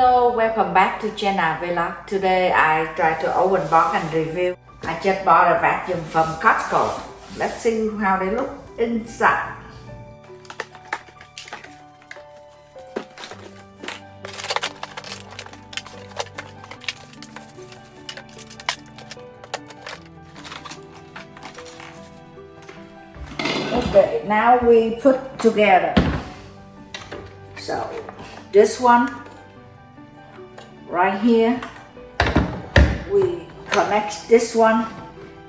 Hello, welcome back to Jenna Vlogs. Today I try to open box and review. I just bought a vacuum from Costco. Let's see how they look inside. Okay, now we put together. So this one right here, we connect this one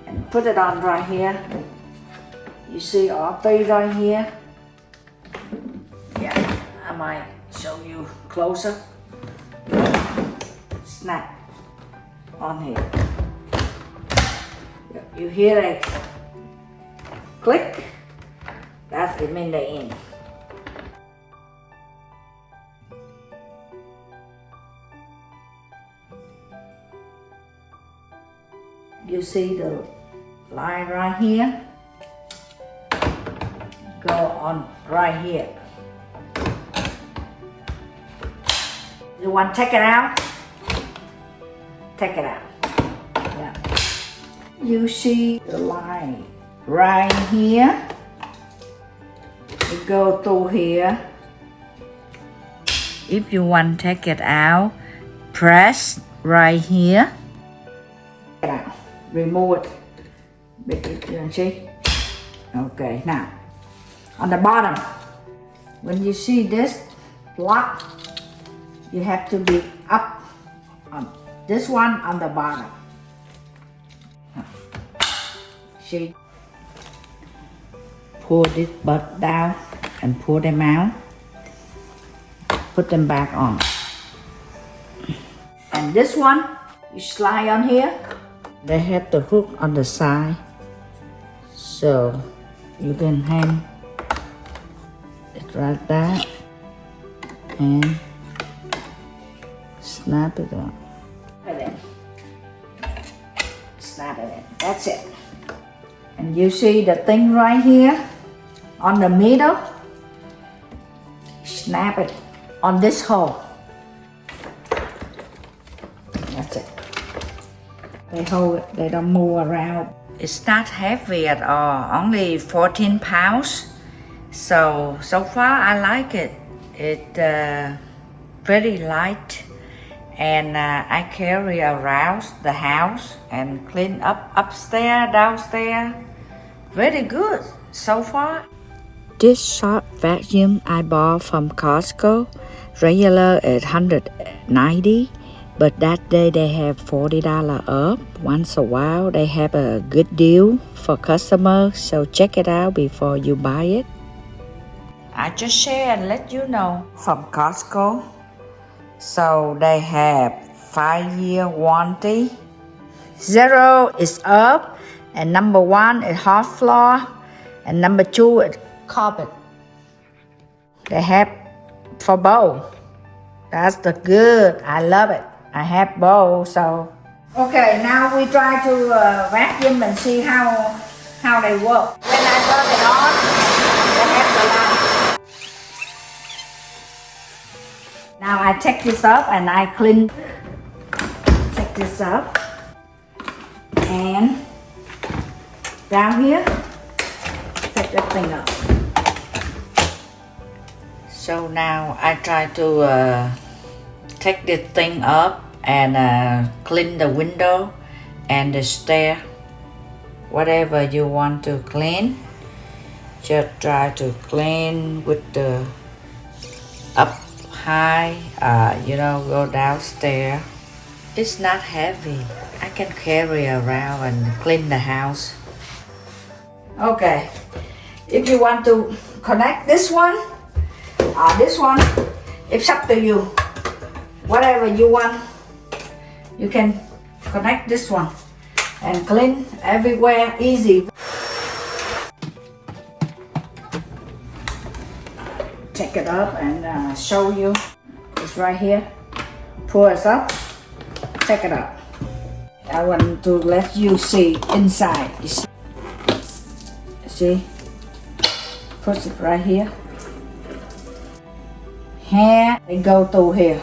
and put it on right here. You see all three right here. Yeah, I might show you closer. Snap on here. You hear a click? That's the mean they're in. You see the line right here? Go on right here. You want to take it out? Take it out. Yeah. You see the line right here? You go through here. If you want to take it out, press right here. Take it out. Remove it. You see? Okay, now on the bottom, when you see this block, you have to be up on this one on the bottom. See? Pull this butt down and pull them out. Put them back on. And this one, you slide on here. They have the hook on the side, so you can hang it like that and snap it on. Snap it in. That's it. And you see the thing right here on the middle. Snap it on this hole. That's it. They hold it, they don't move around. It's not heavy at all, only 14 pounds. So far I like it. It's very light, and I carry around the house and clean up upstairs, downstairs. Very good so far. This short vacuum I bought from Costco, regular at $190. But that day they have $40 off. Once a while they have a good deal for customers, so check it out before you buy it. I just share and let you know from Costco. So they have 5-year warranty. 0 is up, and number 1 is hard floor, and number 2 is carpet. They have for both. That's the good. I love it. I have both, so. Okay, now we try to vacuum and see how they work. When I turn it on, they have the light. Now I take this up and I clean. Take this up. And down here, take that thing up. So now I try to take this thing up and clean the window and the stair. Whatever you want to clean, just try to clean with the up high, go downstairs. It's not heavy. I can carry around and clean the house. Okay, if you want to connect this one, it's up to you. Whatever you want, you can connect this one and clean everywhere easy. Take it up and show you. It's right here. Pull it up, take it up. I want to let you see inside. See? Put it right here. Hair, they go through here.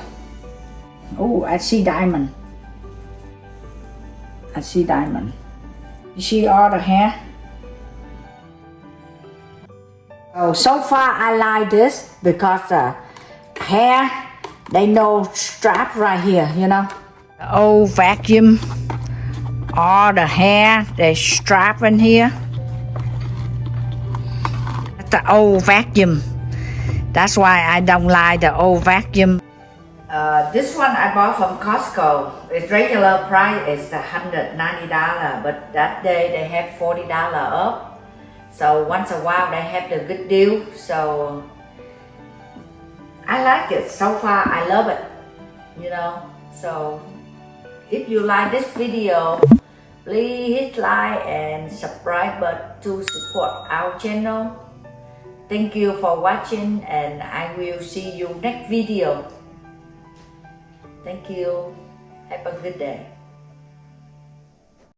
Oh, I see diamond. I see diamond. You see all the hair? Oh, so far I like this because the hair, they no strap right here, you know. The old vacuum, all the hair, they strap in here. That's the old vacuum. That's why I don't like the old vacuum. This one I bought from Costco. Its regular price is $190, but that day they have $40 off. So once a while they have the good deal. So I like it. So far I love it. You know. So if you like this video, please hit like and subscribe button to support our channel. Thank you for watching and I will see you next video. Thank you. Have a good day.